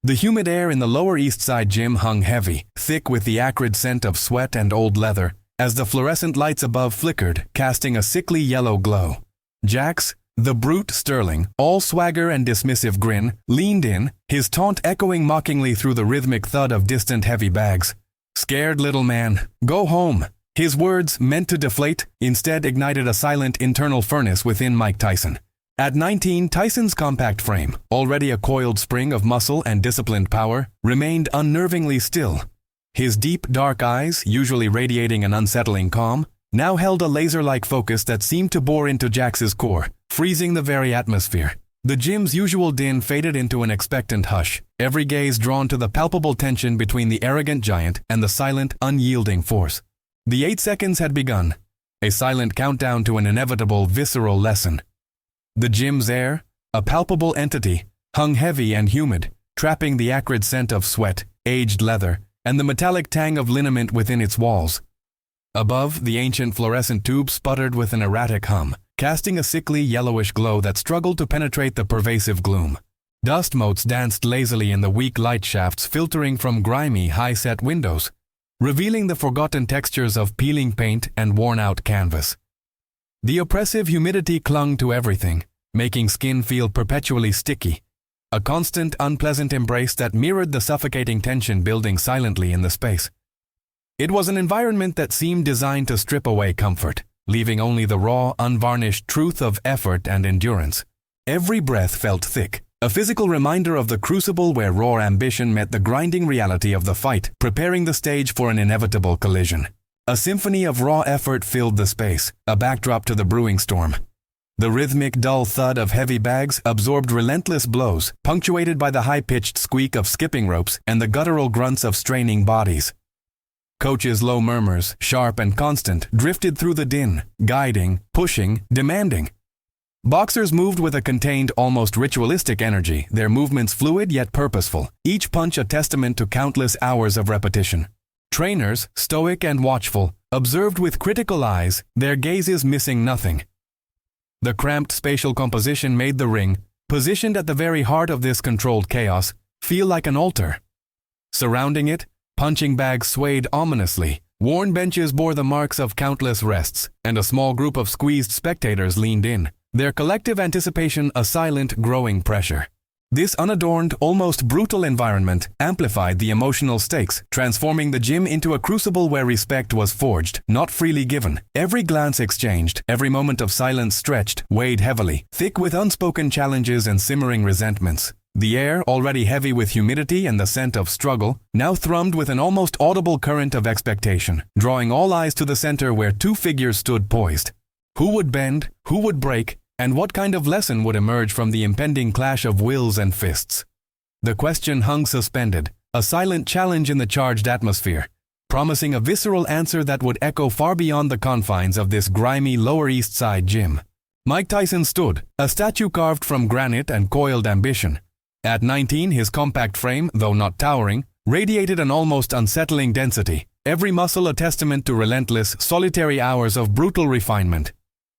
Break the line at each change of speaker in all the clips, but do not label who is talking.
The humid air in the Lower East Side gym hung heavy, thick with the acrid scent of sweat and old leather, as the fluorescent lights above flickered, casting a sickly yellow glow. Jax, the brute Sterling, all swagger and dismissive grin, leaned in, his taunt echoing mockingly through the rhythmic thud of distant heavy bags. "Scared little man, go home." His words, meant to deflate, instead ignited a silent internal furnace within Mike Tyson. At 19, Tyson's compact frame, already a coiled spring of muscle and disciplined power, remained unnervingly still. His deep, dark eyes, usually radiating an unsettling calm, now held a laser-like focus that seemed to bore into Jax's core, freezing the very atmosphere. The gym's usual din faded into an expectant hush, every gaze drawn to the palpable tension between the arrogant giant and the silent, unyielding force. The 8 seconds had begun, a silent countdown to an inevitable, visceral lesson. The gym's air, a palpable entity, hung heavy and humid, trapping the acrid scent of sweat, aged leather, and the metallic tang of liniment within its walls. Above, the ancient fluorescent tube sputtered with an erratic hum, casting a sickly yellowish glow that struggled to penetrate the pervasive gloom. Dust motes danced lazily in the weak light shafts filtering from grimy, high-set windows, revealing the forgotten textures of peeling paint and worn-out canvas. The oppressive humidity clung to everything, making skin feel perpetually sticky, a constant, unpleasant embrace that mirrored the suffocating tension building silently in the space. It was an environment that seemed designed to strip away comfort, leaving only the raw, unvarnished truth of effort and endurance. Every breath felt thick, a physical reminder of the crucible where raw ambition met the grinding reality of the fight, preparing the stage for an inevitable collision. A symphony of raw effort filled the space, a backdrop to the brewing storm. The rhythmic, dull thud of heavy bags absorbed relentless blows, punctuated by the high-pitched squeak of skipping ropes and the guttural grunts of straining bodies. Coaches' low murmurs, sharp and constant, drifted through the din, guiding, pushing, demanding. Boxers moved with a contained, almost ritualistic energy, their movements fluid yet purposeful, each punch a testament to countless hours of repetition. Trainers, stoic and watchful, observed with critical eyes, their gazes missing nothing. The cramped spatial composition made the ring, positioned at the very heart of this controlled chaos, feel like an altar. Surrounding it, punching bags swayed ominously, worn benches bore the marks of countless rests, and a small group of squeezed spectators leaned in, their collective anticipation a silent, growing pressure. This unadorned, almost brutal environment amplified the emotional stakes, transforming the gym into a crucible where respect was forged, not freely given. Every glance exchanged, every moment of silence stretched, weighed heavily, thick with unspoken challenges and simmering resentments. The air, already heavy with humidity and the scent of struggle, now thrummed with an almost audible current of expectation, drawing all eyes to the center where two figures stood poised. Who would bend, who would break, and what kind of lesson would emerge from the impending clash of wills and fists? The question hung suspended, a silent challenge in the charged atmosphere, promising a visceral answer that would echo far beyond the confines of this grimy Lower East Side gym. Mike Tyson stood, a statue carved from granite and coiled ambition. At 19, his compact frame, though not towering, radiated an almost unsettling density, every muscle a testament to relentless, solitary hours of brutal refinement.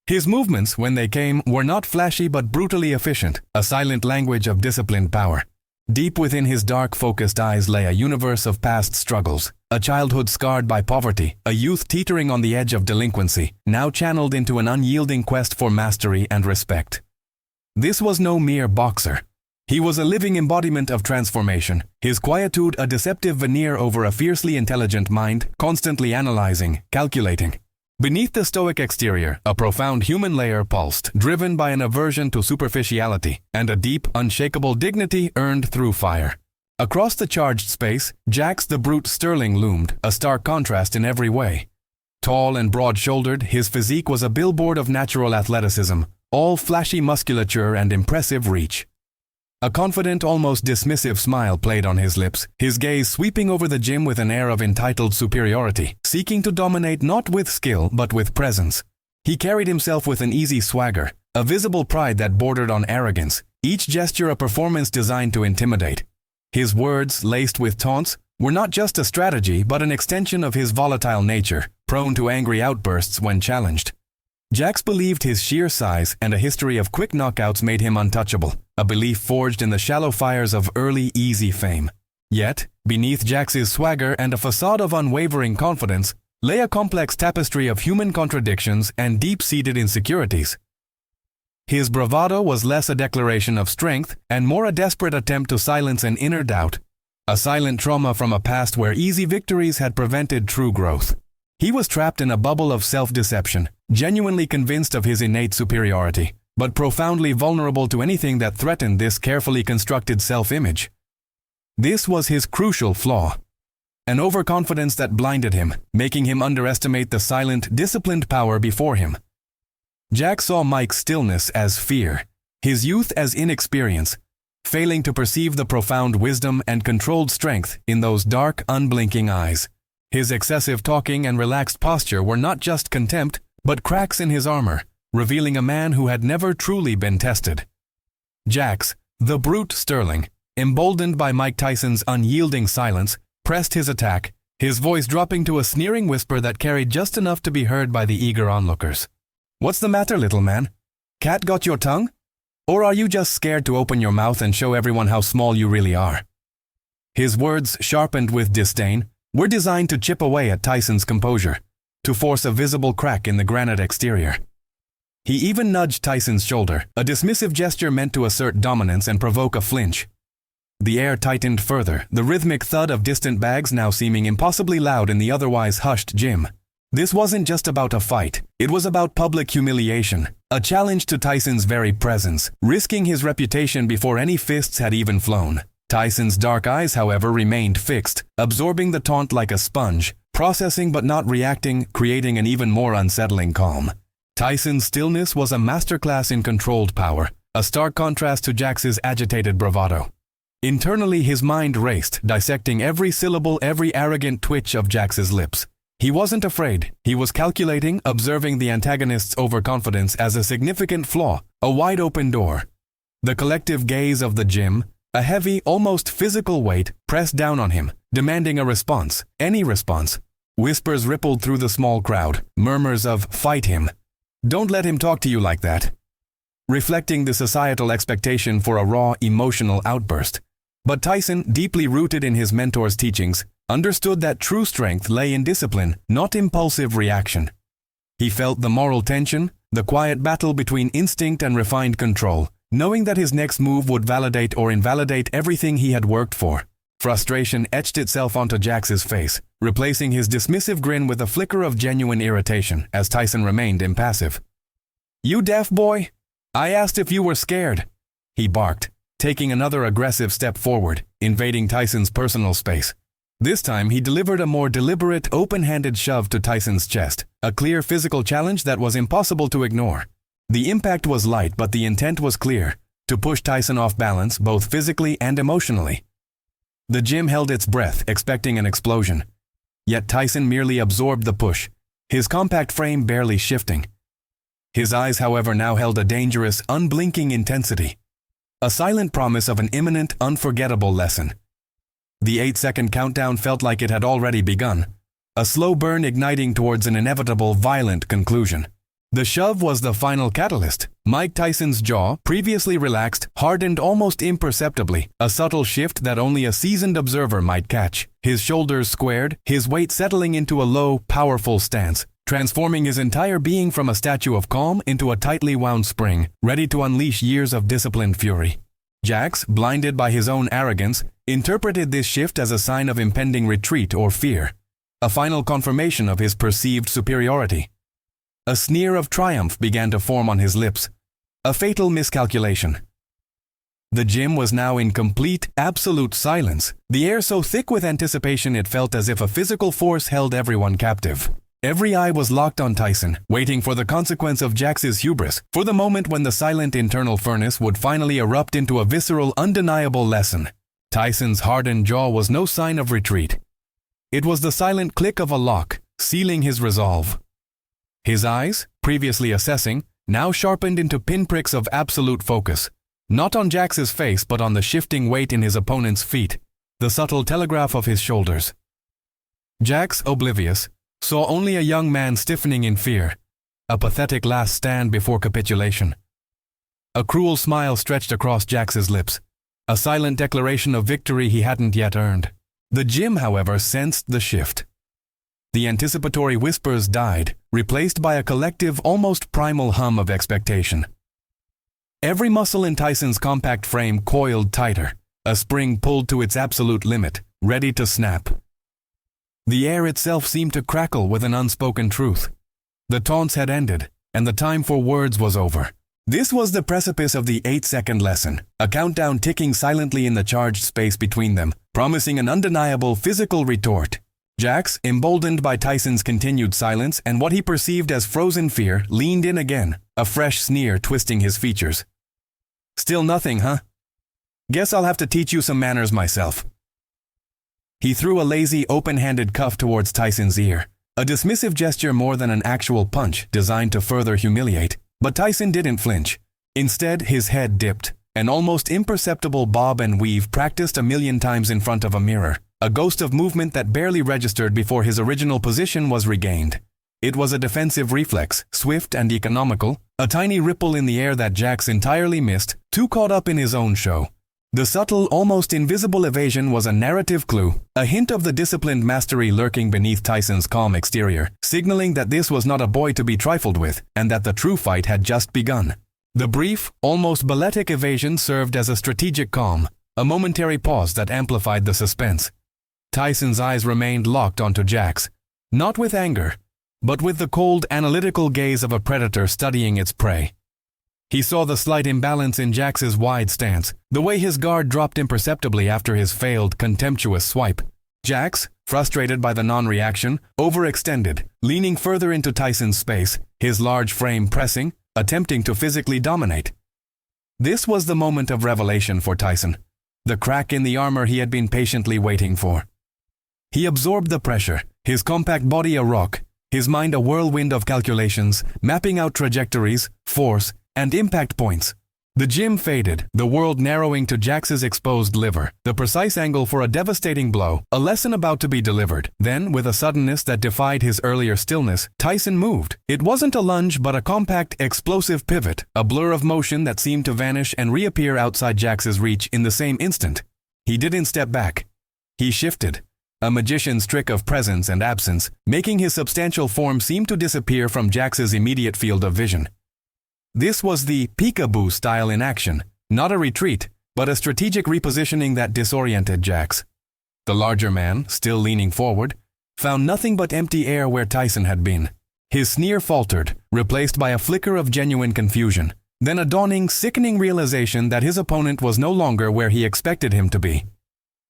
His movements, when they came, were not flashy but brutally efficient, a silent language of disciplined power. Deep within his dark, focused eyes lay a universe of past struggles, a childhood scarred by poverty, a youth teetering on the edge of delinquency, now channeled into an unyielding quest for mastery and respect. This was no mere boxer. He was a living embodiment of transformation, his quietude a deceptive veneer over a fiercely intelligent mind, constantly analyzing, calculating. Beneath the stoic exterior, a profound human layer pulsed, driven by an aversion to superficiality, and a deep, unshakable dignity earned through fire. Across the charged space, Jax the brute Sterling loomed, a stark contrast in every way. Tall and broad-shouldered, his physique was a billboard of natural athleticism, all flashy musculature and impressive reach. A confident, almost dismissive smile played on his lips, his gaze sweeping over the gym with an air of entitled superiority, seeking to dominate not with skill but with presence. He carried himself with an easy swagger, a visible pride that bordered on arrogance, each gesture a performance designed to intimidate. His words, laced with taunts, were not just a strategy but an extension of his volatile nature, prone to angry outbursts when challenged. Jax believed his sheer size and a history of quick knockouts made him untouchable, a belief forged in the shallow fires of early easy fame. Yet, beneath Jax's swagger and a facade of unwavering confidence, lay a complex tapestry of human contradictions and deep-seated insecurities. His bravado was less a declaration of strength and more a desperate attempt to silence an inner doubt, a silent trauma from a past where easy victories had prevented true growth. He was trapped in a bubble of self-deception, genuinely convinced of his innate superiority, but profoundly vulnerable to anything that threatened this carefully constructed self-image. This was his crucial flaw. An overconfidence that blinded him, making him underestimate the silent, disciplined power before him. Jax saw Mike's stillness as fear, his youth as inexperience, failing to perceive the profound wisdom and controlled strength in those dark, unblinking eyes. His excessive talking and relaxed posture were not just contempt, but cracks in his armor, revealing a man who had never truly been tested. Jax, the brute Sterling, emboldened by Mike Tyson's unyielding silence, pressed his attack, his voice dropping to a sneering whisper that carried just enough to be heard by the eager onlookers. "What's the matter, little man? Cat got your tongue? Or are you just scared to open your mouth and show everyone how small you really are?" His words, sharpened with disdain, were designed to chip away at Tyson's composure, to force a visible crack in the granite exterior. He even nudged Tyson's shoulder, a dismissive gesture meant to assert dominance and provoke a flinch. The air tightened further, the rhythmic thud of distant bags now seeming impossibly loud in the otherwise hushed gym. This wasn't just about a fight, it was about public humiliation, a challenge to Tyson's very presence, risking his reputation before any fists had even flown. Tyson's dark eyes, however, remained fixed, absorbing the taunt like a sponge, processing but not reacting, creating an even more unsettling calm. Tyson's stillness was a masterclass in controlled power, a stark contrast to Jax's agitated bravado. Internally, his mind raced, dissecting every syllable, every arrogant twitch of Jax's lips. He wasn't afraid. He was calculating, observing the antagonist's overconfidence as a significant flaw, a wide-open door. The collective gaze of the gym, a heavy, almost physical weight, pressed down on him, demanding a response, any response. Whispers rippled through the small crowd, murmurs of, "Fight him. Don't let him talk to you like that." Reflecting the societal expectation for a raw, emotional outburst. But Tyson, deeply rooted in his mentor's teachings, understood that true strength lay in discipline, not impulsive reaction. He felt the moral tension, the quiet battle between instinct and refined control, knowing that his next move would validate or invalidate everything he had worked for. Frustration etched itself onto Jax's face, replacing his dismissive grin with a flicker of genuine irritation as Tyson remained impassive. "You deaf boy? I asked if you were scared," he barked, taking another aggressive step forward, invading Tyson's personal space. This time he delivered a more deliberate, open-handed shove to Tyson's chest, a clear physical challenge that was impossible to ignore. The impact was light, but the intent was clear, to push Tyson off balance both physically and emotionally. The gym held its breath, expecting an explosion. Yet Tyson merely absorbed the push, his compact frame barely shifting. His eyes, however, now held a dangerous, unblinking intensity, a silent promise of an imminent, unforgettable lesson. The 8-second countdown felt like it had already begun, a slow burn igniting towards an inevitable, violent conclusion. The shove was the final catalyst. Mike Tyson's jaw, previously relaxed, hardened almost imperceptibly, a subtle shift that only a seasoned observer might catch. His shoulders squared, his weight settling into a low, powerful stance, transforming his entire being from a statue of calm into a tightly wound spring, ready to unleash years of disciplined fury. Jax, blinded by his own arrogance, interpreted this shift as a sign of impending retreat or fear, a final confirmation of his perceived superiority. A sneer of triumph began to form on his lips, a fatal miscalculation. The gym was now in complete, absolute silence, the air so thick with anticipation it felt as if a physical force held everyone captive. Every eye was locked on Tyson, waiting for the consequence of Jax's hubris, for the moment when the silent internal furnace would finally erupt into a visceral, undeniable lesson. Tyson's hardened jaw was no sign of retreat. It was the silent click of a lock, sealing his resolve. His eyes, previously assessing, now sharpened into pinpricks of absolute focus, not on Jax's face but on the shifting weight in his opponent's feet, the subtle telegraph of his shoulders. Jax, oblivious, saw only a young man stiffening in fear, a pathetic last stand before capitulation. A cruel smile stretched across Jax's lips, a silent declaration of victory he hadn't yet earned. The gym, however, sensed the shift. The anticipatory whispers died, replaced by a collective, almost primal hum of expectation. Every muscle in Tyson's compact frame coiled tighter, a spring pulled to its absolute limit, ready to snap. The air itself seemed to crackle with an unspoken truth. The taunts had ended, and the time for words was over. This was the precipice of the 8-second lesson, a countdown ticking silently in the charged space between them, promising an undeniable physical retort. Jax, emboldened by Tyson's continued silence and what he perceived as frozen fear, leaned in again, a fresh sneer twisting his features. "Still nothing, huh? Guess I'll have to teach you some manners myself." He threw a lazy, open-handed cuff towards Tyson's ear, a dismissive gesture more than an actual punch designed to further humiliate. But Tyson didn't flinch. Instead, his head dipped, an almost imperceptible bob and weave practiced a million times in front of a mirror, a ghost of movement that barely registered before his original position was regained. It was a defensive reflex, swift and economical, a tiny ripple in the air that Jax entirely missed, too caught up in his own show. The subtle, almost invisible evasion was a narrative clue, a hint of the disciplined mastery lurking beneath Tyson's calm exterior, signaling that this was not a boy to be trifled with, and that the true fight had just begun. The brief, almost balletic evasion served as a strategic calm, a momentary pause that amplified the suspense. Tyson's eyes remained locked onto Jax, not with anger, but with the cold, analytical gaze of a predator studying its prey. He saw the slight imbalance in Jax's wide stance, the way his guard dropped imperceptibly after his failed, contemptuous swipe. Jax, frustrated by the non-reaction, overextended, leaning further into Tyson's space, his large frame pressing, attempting to physically dominate. This was the moment of revelation for Tyson, the crack in the armor he had been patiently waiting for. He absorbed the pressure, his compact body a rock, his mind a whirlwind of calculations, mapping out trajectories, force, and impact points. The gym faded, the world narrowing to Jax's exposed liver, the precise angle for a devastating blow, a lesson about to be delivered. Then, with a suddenness that defied his earlier stillness, Tyson moved. It wasn't a lunge but a compact, explosive pivot, a blur of motion that seemed to vanish and reappear outside Jax's reach in the same instant. He didn't step back. He shifted, a magician's trick of presence and absence, making his substantial form seem to disappear from Jax's immediate field of vision. This was the peekaboo style in action, not a retreat, but a strategic repositioning that disoriented Jax. The larger man, still leaning forward, found nothing but empty air where Tyson had been. His sneer faltered, replaced by a flicker of genuine confusion, then a dawning, sickening realization that his opponent was no longer where he expected him to be.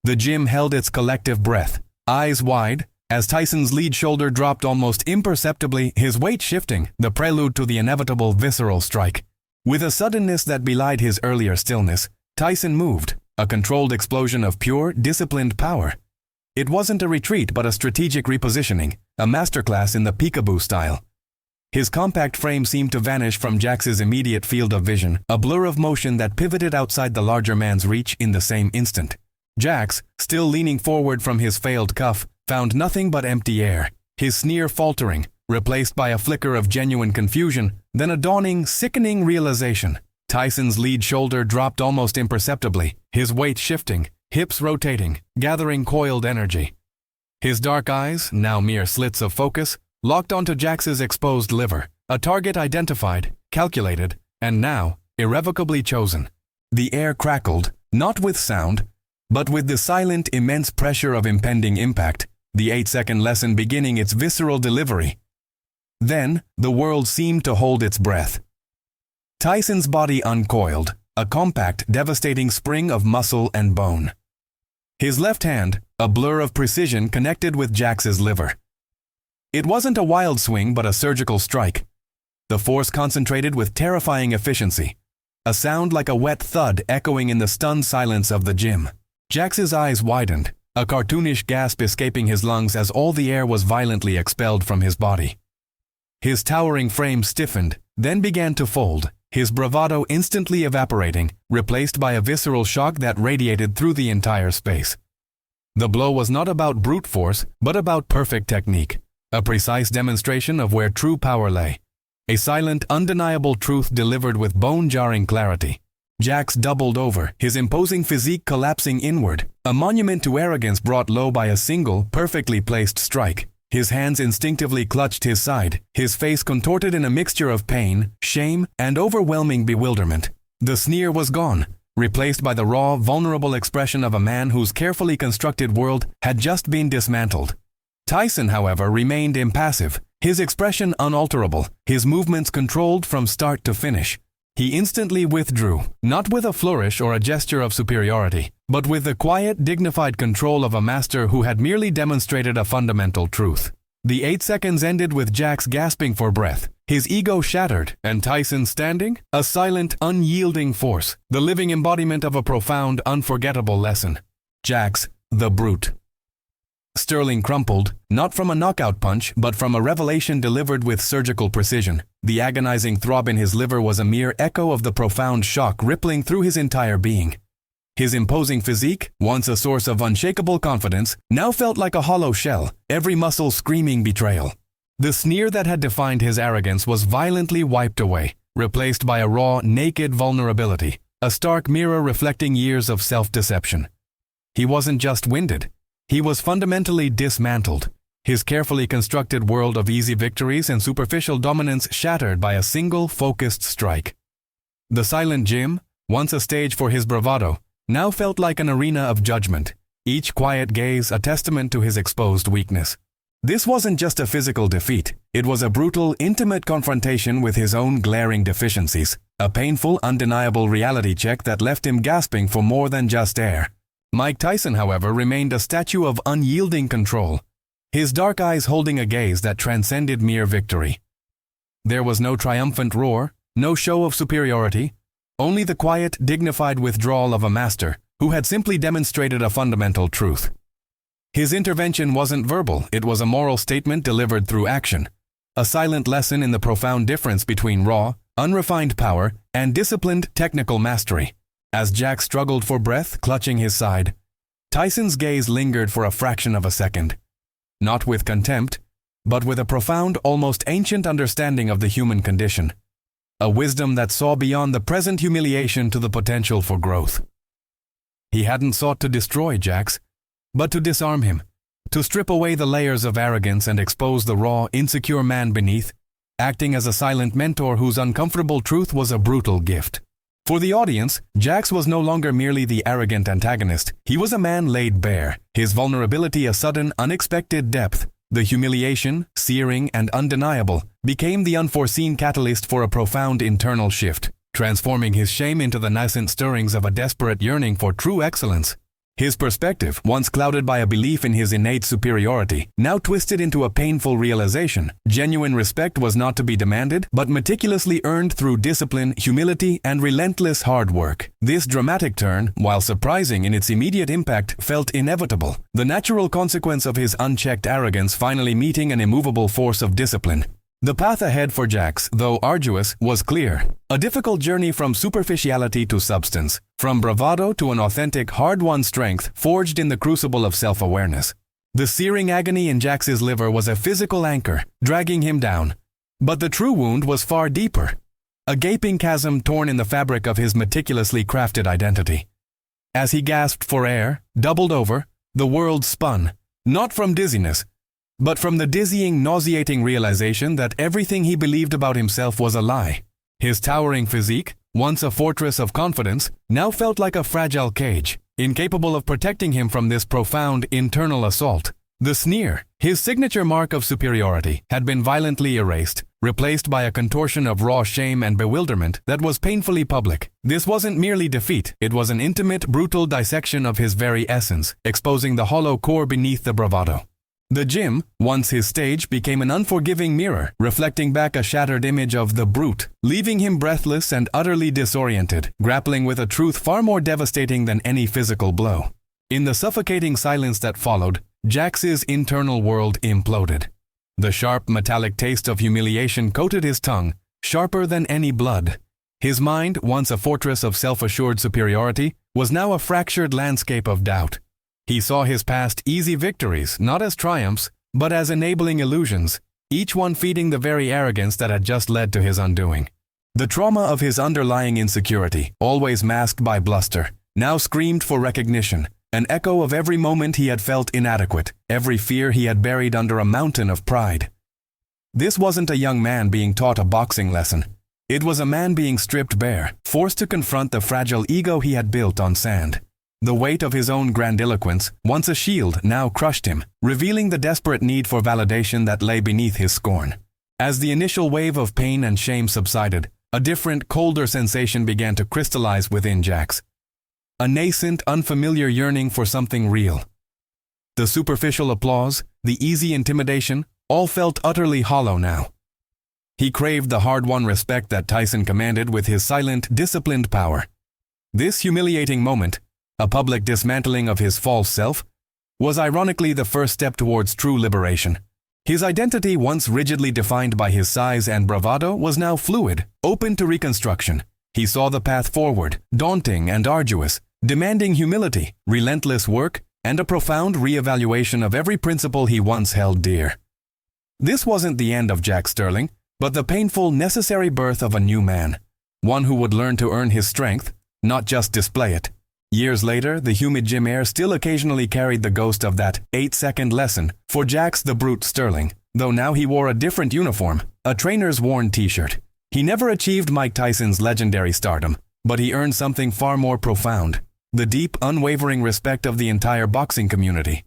The gym held its collective breath, eyes wide, as Tyson's lead shoulder dropped almost imperceptibly, his weight shifting, the prelude to the inevitable visceral strike. With a suddenness that belied his earlier stillness, Tyson moved, a controlled explosion of pure, disciplined power. It wasn't a retreat but a strategic repositioning, a masterclass in the peekaboo style. His compact frame seemed to vanish from Jax's immediate field of vision, a blur of motion that pivoted outside the larger man's reach in the same instant. Jax, still leaning forward from his failed cuff, found nothing but empty air, his sneer faltering, replaced by a flicker of genuine confusion, then a dawning, sickening realization. Tyson's lead shoulder dropped almost imperceptibly, his weight shifting, hips rotating, gathering coiled energy. His dark eyes, now mere slits of focus, locked onto Jax's exposed liver, a target identified, calculated, and now irrevocably chosen. The air crackled, not with sound, but with the silent, immense pressure of impending impact, the 8-second lesson beginning its visceral delivery. Then, the world seemed to hold its breath. Tyson's body uncoiled, a compact, devastating spring of muscle and bone. His left hand, a blur of precision, connected with Jax's liver. It wasn't a wild swing but a surgical strike. The force concentrated with terrifying efficiency, a sound like a wet thud echoing in the stunned silence of the gym. Jax's eyes widened, a cartoonish gasp escaping his lungs as all the air was violently expelled from his body. His towering frame stiffened, then began to fold, his bravado instantly evaporating, replaced by a visceral shock that radiated through the entire space. The blow was not about brute force, but about perfect technique, a precise demonstration of where true power lay. A silent, undeniable truth delivered with bone-jarring clarity. Jax doubled over, his imposing physique collapsing inward, a monument to arrogance brought low by a single, perfectly placed strike. His hands instinctively clutched his side, his face contorted in a mixture of pain, shame, and overwhelming bewilderment. The sneer was gone, replaced by the raw, vulnerable expression of a man whose carefully constructed world had just been dismantled. Tyson, however, remained impassive, his expression unalterable, his movements controlled from start to finish. He instantly withdrew, not with a flourish or a gesture of superiority, but with the quiet, dignified control of a master who had merely demonstrated a fundamental truth. The 8 seconds ended with Jax gasping for breath, his ego shattered, and Tyson standing, a silent, unyielding force, the living embodiment of a profound, unforgettable lesson. Jax, the brute. Sterling crumpled, not from a knockout punch, but from a revelation delivered with surgical precision. The agonizing throb in his liver was a mere echo of the profound shock rippling through his entire being. His imposing physique, once a source of unshakable confidence, now felt like a hollow shell, every muscle screaming betrayal. The sneer that had defined his arrogance was violently wiped away, replaced by a raw, naked vulnerability, a stark mirror reflecting years of self-deception. He wasn't just winded. He was fundamentally dismantled, his carefully constructed world of easy victories and superficial dominance shattered by a single focused strike. The silent gym, once a stage for his bravado, now felt like an arena of judgment, each quiet gaze a testament to his exposed weakness. This wasn't just a physical defeat, it was a brutal, intimate confrontation with his own glaring deficiencies, a painful, undeniable reality check that left him gasping for more than just air. Mike Tyson, however, remained a statue of unyielding control, his dark eyes holding a gaze that transcended mere victory. There was no triumphant roar, no show of superiority, only the quiet, dignified withdrawal of a master who had simply demonstrated a fundamental truth. His intervention wasn't verbal, it was a moral statement delivered through action, a silent lesson in the profound difference between raw, unrefined power and disciplined, technical mastery. As Jack struggled for breath, clutching his side, Tyson's gaze lingered for a fraction of a second. Not with contempt, but with a profound, almost ancient understanding of the human condition. A wisdom that saw beyond the present humiliation to the potential for growth. He hadn't sought to destroy Jax, but to disarm him, to strip away the layers of arrogance and expose the raw, insecure man beneath, acting as a silent mentor whose uncomfortable truth was a brutal gift. For the audience, Jax was no longer merely the arrogant antagonist. He was a man laid bare, his vulnerability a sudden, unexpected depth. The humiliation, searing and undeniable, became the unforeseen catalyst for a profound internal shift, transforming his shame into the nascent stirrings of a desperate yearning for true excellence. His perspective, once clouded by a belief in his innate superiority, now twisted into a painful realization. Genuine respect was not to be demanded, but meticulously earned through discipline, humility, and relentless hard work. This dramatic turn, while surprising in its immediate impact, felt inevitable, the natural consequence of his unchecked arrogance finally meeting an immovable force of discipline. The path ahead for Jax, though arduous, was clear. A difficult journey from superficiality to substance, from bravado to an authentic, hard-won strength forged in the crucible of self-awareness. The searing agony in Jax's liver was a physical anchor, dragging him down. But the true wound was far deeper. A gaping chasm torn in the fabric of his meticulously crafted identity. As he gasped for air, doubled over, the world spun, not from dizziness, but from the dizzying, nauseating realization that everything he believed about himself was a lie. His towering physique, once a fortress of confidence, now felt like a fragile cage, incapable of protecting him from this profound internal assault. The sneer, his signature mark of superiority, had been violently erased, replaced by a contortion of raw shame and bewilderment that was painfully public. This wasn't merely defeat, it was an intimate, brutal dissection of his very essence, exposing the hollow core beneath the bravado. The gym, once his stage, became an unforgiving mirror, reflecting back a shattered image of the brute, leaving him breathless and utterly disoriented, grappling with a truth far more devastating than any physical blow. In the suffocating silence that followed, Jax's internal world imploded. The sharp, metallic taste of humiliation coated his tongue, sharper than any blood. His mind, once a fortress of self-assured superiority, was now a fractured landscape of doubt. He saw his past easy victories not as triumphs, but as enabling illusions, each one feeding the very arrogance that had just led to his undoing. The trauma of his underlying insecurity, always masked by bluster, now screamed for recognition, an echo of every moment he had felt inadequate, every fear he had buried under a mountain of pride. This wasn't a young man being taught a boxing lesson. It was a man being stripped bare, forced to confront the fragile ego he had built on sand. The weight of his own grandiloquence, once a shield, now crushed him, revealing the desperate need for validation that lay beneath his scorn. As the initial wave of pain and shame subsided, a different, colder sensation began to crystallize within Jax. A nascent, unfamiliar yearning for something real. The superficial applause, the easy intimidation, all felt utterly hollow now. He craved the hard-won respect that Tyson commanded with his silent, disciplined power. This humiliating moment, a public dismantling of his false self, was ironically the first step towards true liberation. His identity, once rigidly defined by his size and bravado, was now fluid, open to reconstruction. He saw the path forward, daunting and arduous, demanding humility, relentless work, and a profound re-evaluation of every principle he once held dear. This wasn't the end of Jack Sterling, but the painful, necessary birth of a new man, one who would learn to earn his strength, not just display it. Years later, the humid gym air still occasionally carried the ghost of that 8-second lesson for Jax the Brute Sterling, though now he wore a different uniform, a trainer's worn t-shirt. He never achieved Mike Tyson's legendary stardom, but he earned something far more profound, the deep, unwavering respect of the entire boxing community.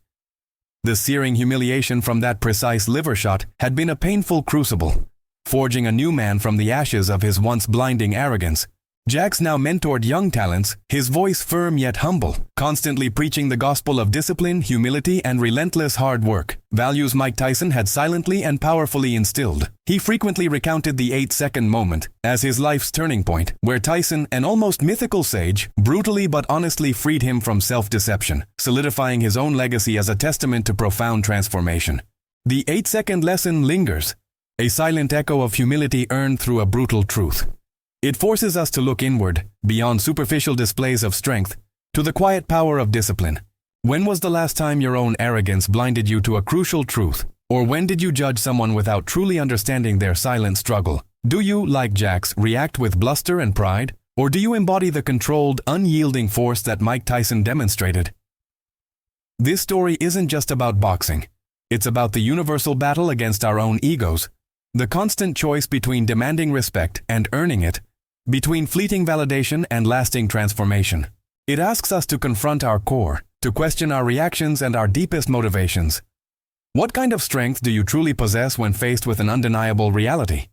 The searing humiliation from that precise liver shot had been a painful crucible, forging a new man from the ashes of his once blinding arrogance. Jax now mentored young talents, his voice firm yet humble, constantly preaching the gospel of discipline, humility, and relentless hard work, values Mike Tyson had silently and powerfully instilled. He frequently recounted the 8-second moment as his life's turning point, where Tyson, an almost mythical sage, brutally but honestly freed him from self-deception, solidifying his own legacy as a testament to profound transformation. The 8-second lesson lingers, a silent echo of humility earned through a brutal truth. It forces us to look inward, beyond superficial displays of strength, to the quiet power of discipline. When was the last time your own arrogance blinded you to a crucial truth? Or when did you judge someone without truly understanding their silent struggle? Do you, like Jax, react with bluster and pride? Or do you embody the controlled, unyielding force that Mike Tyson demonstrated? This story isn't just about boxing. It's about the universal battle against our own egos, the constant choice between demanding respect and earning it, between fleeting validation and lasting transformation. It asks us to confront our core, to question our reactions and our deepest motivations. What kind of strength do you truly possess when faced with an undeniable reality?